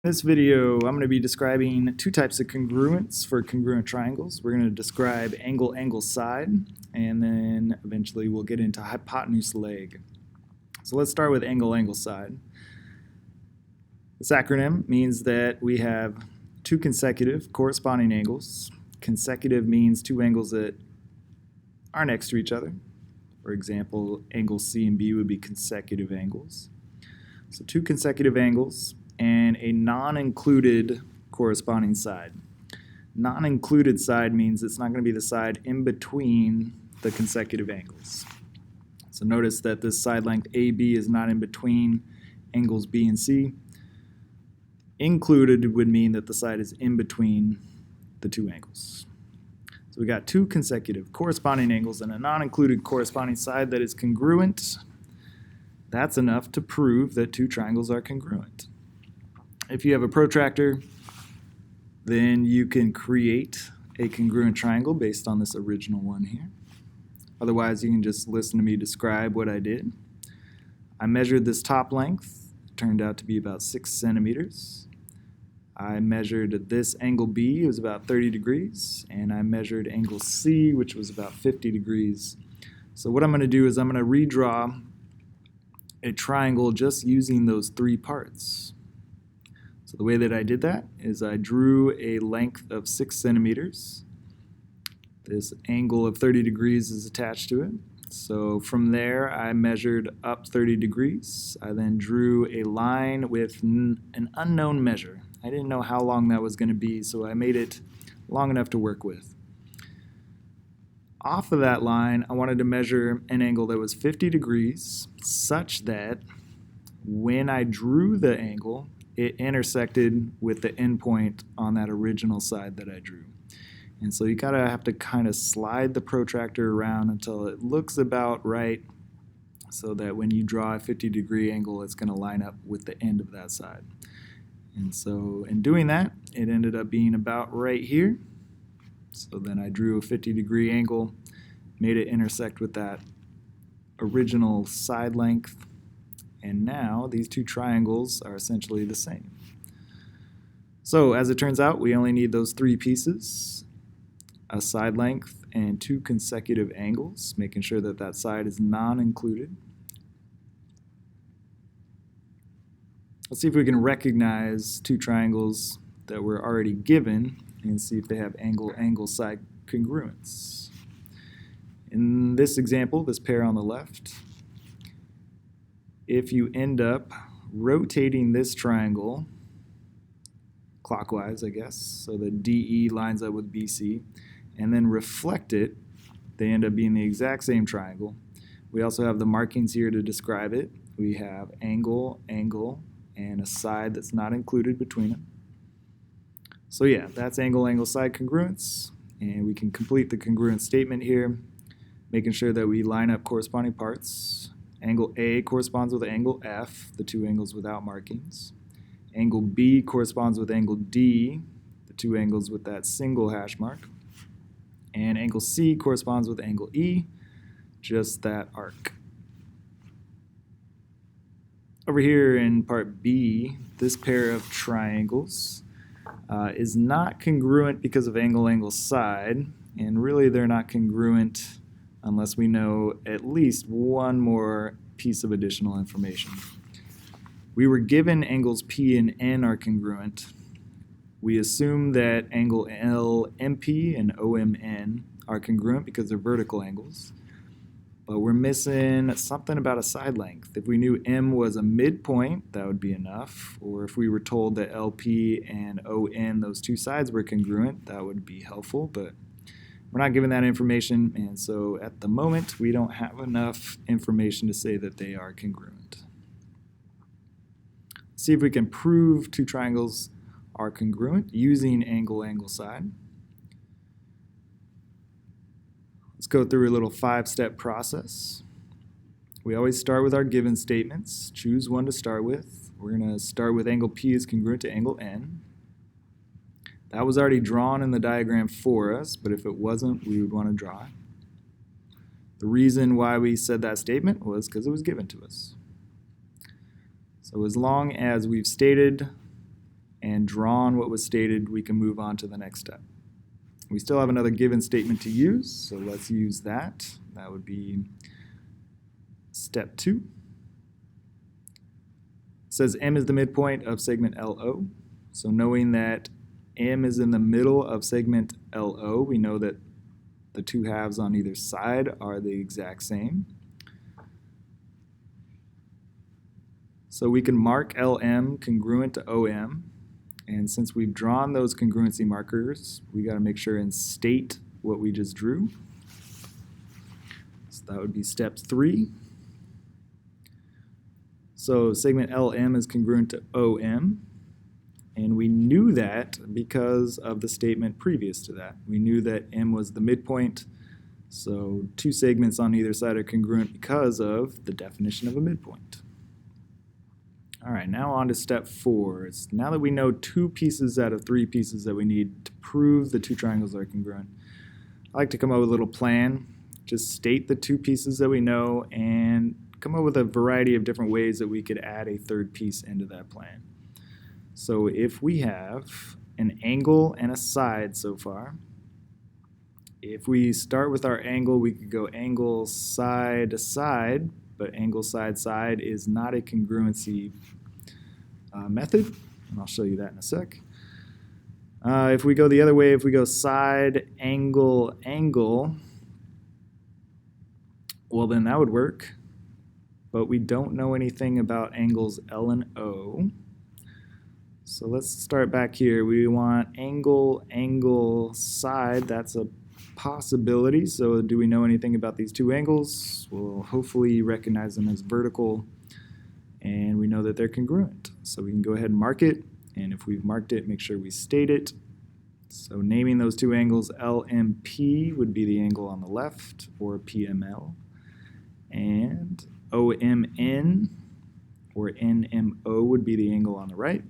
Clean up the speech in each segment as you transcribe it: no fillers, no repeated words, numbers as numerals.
In this video, I'm going to be describing two types of congruence for congruent triangles. We're going to describe angle side, and then eventually we'll get into hypotenuse leg. So let's start with angle side. This acronym means that we have two consecutive corresponding angles. Consecutive means two angles that are next to each other. For example, angles C and B would be consecutive angles. So two consecutive angles and a non-included corresponding side. Non-included side means it's not going to be the side in between the consecutive angles. So notice that this side length AB is not in between angles B and C. Included would mean that the side is in between the two angles. So we got two consecutive corresponding angles and a non-included corresponding side that is congruent. That's enough to prove that two triangles are congruent. If you have a protractor, then you can create a congruent triangle based on this original one here. Otherwise, you can just listen to me describe what I did. I measured this top length. It turned out to be about 6 centimeters. I measured this angle B, it was about 30 degrees, and I measured angle C, which was about 50 degrees. So what I'm going to do is I'm going to redraw a triangle just using those three parts. So the way that I did that is I drew a length of 6 centimeters. This angle of 30 degrees is attached to it. So from there I measured up 30 degrees. I then drew a line with an unknown measure. I didn't know how long that was going to be, so I made it long enough to work with. Off of that line, I wanted to measure an angle that was 50 degrees such that when I drew the angle, it intersected with the endpoint on that original side that I drew. And so you gotta have to kind of slide the protractor around until it looks about right so that when you draw a 50-degree angle, it's gonna line up with the end of that side. And so in doing that, it ended up being about right here. So then I drew a 50-degree angle, made it intersect with that original side length, and now these two triangles are essentially the same. So as it turns out, we only need those three pieces, a side length and two consecutive angles, making sure that that side is non-included. Let's see if we can recognize two triangles that were already given and see if they have angle side congruence. In this example, this pair on the left, if you end up rotating this triangle clockwise, I guess, so that DE lines up with BC, and then reflect it, they end up being the exact same triangle. We also have the markings here to describe it. We have angle, and a side that's not included between them. So yeah, that's angle side congruence, and we can complete the congruent statement here, making sure that we line up corresponding parts. Angle A corresponds with angle F, the two angles without markings. Angle B corresponds with angle D, the two angles with that single hash mark. And angle C corresponds with angle E, just that arc. Over here in part B, this pair of triangles is not congruent because of angle side, and really they're not congruent unless we know at least one more piece of additional information. We were given angles P and N are congruent. We assume that angle LMP and OMN are congruent because they're vertical angles, but we're missing something about a side length. If we knew M was a midpoint, that would be enough, or if we were told that LP and ON, those two sides were congruent, that would be helpful, but we're not given that information, and so at the moment, we don't have enough information to say that they are congruent. Let's see if we can prove two triangles are congruent using angle side. Let's go through a little 5-step process. We always start with our given statements. Choose one to start with. We're going to start with angle P is congruent to angle N. That was already drawn in the diagram for us, but if it wasn't, we would want to draw it. The reason why we said that statement was because it was given to us. So as long as we've stated and drawn what was stated, we can move on to the next step. We still have another given statement to use, so let's use that. That would be step 2. It says M is the midpoint of segment LO. So knowing that M is in the middle of segment LO, we know that the two halves on either side are the exact same. So we can mark LM congruent to OM. And since we've drawn those congruency markers, we got to make sure and state what we just drew. So that would be step 3. So segment LM is congruent to OM. And we knew that because of the statement previous to that. We knew that M was the midpoint. So two segments on either side are congruent because of the definition of a midpoint. All right, now on to step 4. It's now that we know 2 pieces out of 3 pieces that we need to prove the 2 triangles are congruent, I like to come up with a little plan. Just state the 2 pieces that we know and come up with a variety of different ways that we could add a third piece into that plan. So if we have an angle and a side so far, if we start with our angle, we could go angle side to side, but angle side side is not a congruency method, and I'll show you that in a sec. If we go the other way, if we go side angle angle, well then that would work, but we don't know anything about angles L and O. So let's start back here. We want angle angle side. That's a possibility. So do we know anything about these 2 angles? We'll hopefully recognize them as vertical, and we know that they're congruent. So we can go ahead and mark it, and if we've marked it, make sure we state it. So naming those 2 angles, LMP would be the angle on the left, or PML, and OMN, or NMO, would be the angle on the right.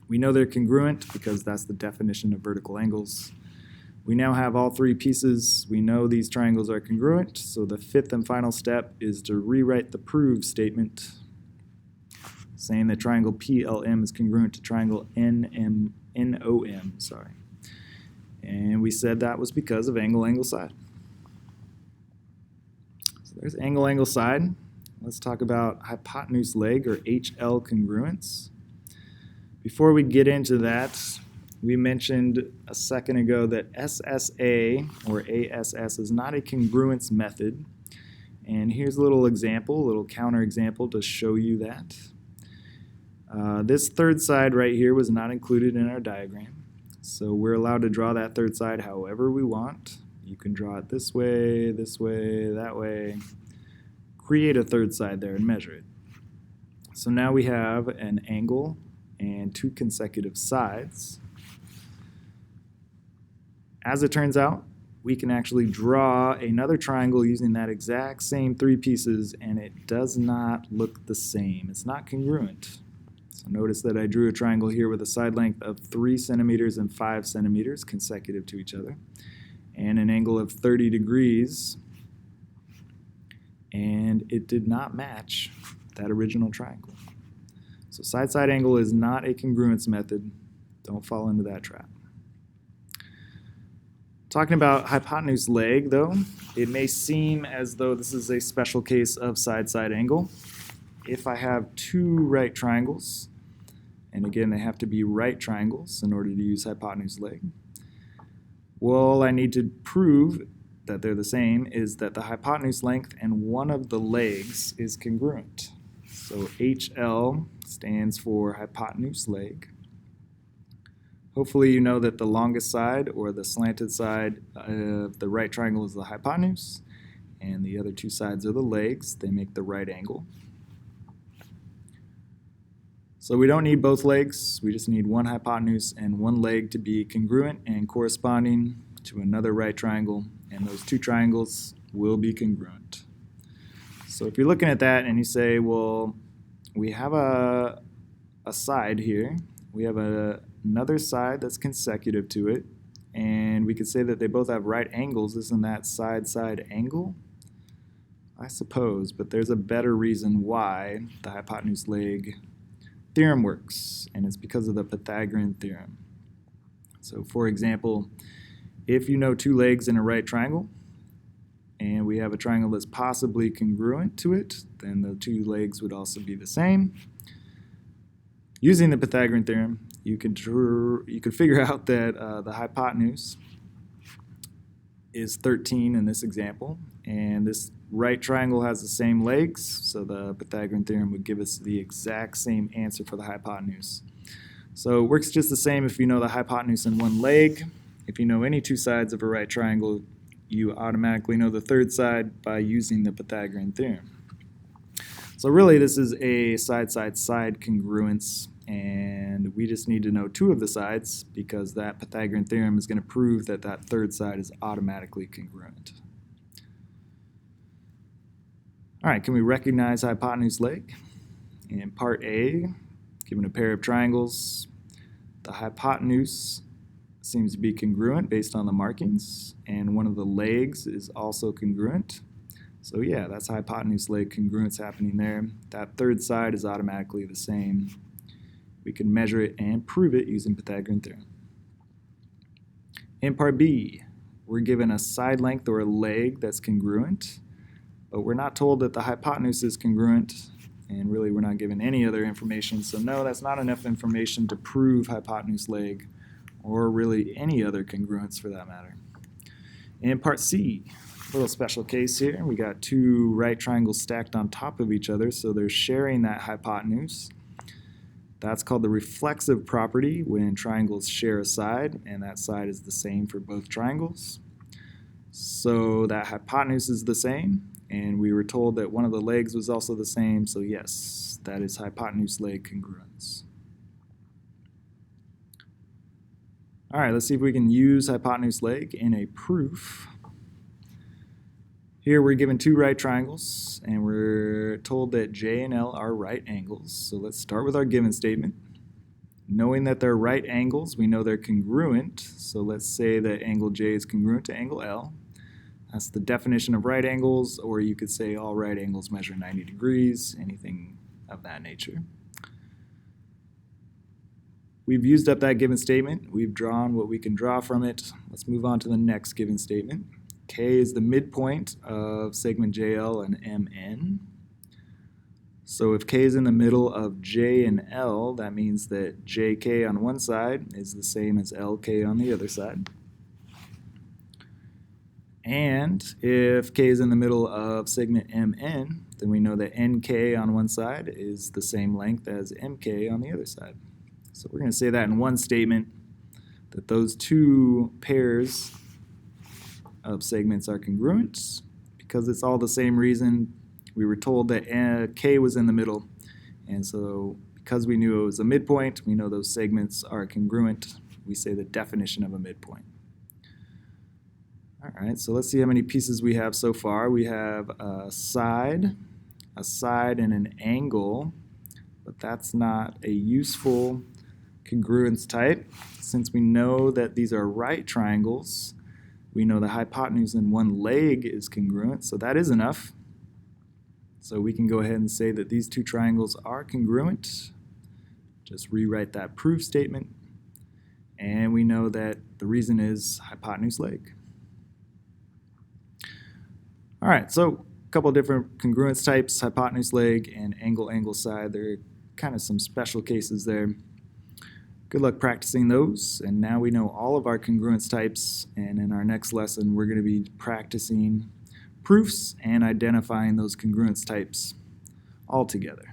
We know they're congruent because that's the definition of vertical angles. We now have all 3 pieces. We know these triangles are congruent, so the 5th and final step is to rewrite the prove statement, saying that triangle PLM is congruent to triangle NOM. And we said that was because of angle angle side. So there's angle angle side. Let's talk about hypotenuse leg, or HL congruence. Before we get into that, we mentioned a second ago that SSA, or ASS, is not a congruence method. And here's a little example, a little counter example to show you that. This third side right here was not included in our diagram. So we're allowed to draw that third side however we want. You can draw it this way, that way. Create a third side there and measure it. So now we have an angle and 2 consecutive sides. As it turns out, we can actually draw another triangle using that exact same 3 pieces, and it does not look the same. It's not congruent. So notice that I drew a triangle here with a side length of 3 centimeters and 5 centimeters consecutive to each other, and an angle of 30 degrees, and it did not match that original triangle. So side-side angle is not a congruence method. Don't fall into that trap. Talking about hypotenuse leg, though, it may seem as though this is a special case of side-side angle. If I have 2 right triangles, and again, they have to be right triangles in order to use hypotenuse leg, well, I need to prove that they're the same is that the hypotenuse length and one of the legs is congruent. So HL stands for hypotenuse leg. Hopefully you know that the longest side, or the slanted side of the right triangle, is the hypotenuse, and the other 2 sides are the legs. They make the right angle. So we don't need both legs. We just need one hypotenuse and one leg to be congruent and corresponding to another right triangle, and those 2 triangles will be congruent. So if you're looking at that and you say, well, we have a side here. We have another side that's consecutive to it, and we could say that they both have right angles. Isn't that side-side angle? I suppose, but there's a better reason why the hypotenuse leg theorem works, and it's because of the Pythagorean theorem. So for example, if you know two legs in a right triangle, and we have a triangle that's possibly congruent to it, then the two legs would also be the same. Using the Pythagorean theorem, you could figure out that the hypotenuse is 13 in this example, and this right triangle has the same legs, so the Pythagorean theorem would give us the exact same answer for the hypotenuse. So it works just the same if you know the hypotenuse in one leg. If you know any two sides of a right triangle, you automatically know the third side by using the Pythagorean theorem. So really this is a side-side-side congruence, and we just need to know two of the sides because that Pythagorean theorem is going to prove that that third side is automatically congruent. All right, can we recognize hypotenuse leg? In part A, given a pair of triangles, the hypotenuse seems to be congruent based on the markings, and one of the legs is also congruent. So yeah, that's hypotenuse leg congruence happening there. That third side is automatically the same. We can measure it and prove it using Pythagorean theorem. In part B, we're given a side length or a leg that's congruent, but we're not told that the hypotenuse is congruent, and really we're not given any other information. So no, that's not enough information to prove hypotenuse leg, or really any other congruence for that matter. In part C, a little special case here. We got two right triangles stacked on top of each other, so they're sharing that hypotenuse. That's called the reflexive property when triangles share a side, and that side is the same for both triangles. So that hypotenuse is the same, and we were told that one of the legs was also the same, so yes, that is hypotenuse leg congruence. All right, let's see if we can use hypotenuse leg in a proof. Here we're given two right triangles, and we're told that J and L are right angles. So let's start with our given statement. Knowing that they're right angles, we know they're congruent. So let's say that angle J is congruent to angle L. That's the definition of right angles, or you could say all right angles measure 90 degrees, anything of that nature. We've used up that given statement. We've drawn what we can draw from it. Let's move on to the next given statement. K is the midpoint of segment JL and MN. So if K is in the middle of J and L, that means that JK on one side is the same as LK on the other side. And if K is in the middle of segment MN, then we know that NK on one side is the same length as MK on the other side. So we're going to say that in one statement, that those two pairs of segments are congruent. Because it's all the same reason, we were told that K was in the middle, and so because we knew it was a midpoint, we know those segments are congruent. We say the definition of a midpoint. All right, so let's see how many pieces we have so far. We have a side, and an angle, but that's not a useful congruence type. Since we know that these are right triangles, we know the hypotenuse in one leg is congruent, so that is enough. So we can go ahead and say that these two triangles are congruent. Just rewrite that proof statement. And we know that the reason is hypotenuse leg. All right, so a couple of different congruence types, hypotenuse leg and angle side. There are kind of some special cases there. Good luck practicing those, and now we know all of our congruence types, and in our next lesson we're going to be practicing proofs and identifying those congruence types all together.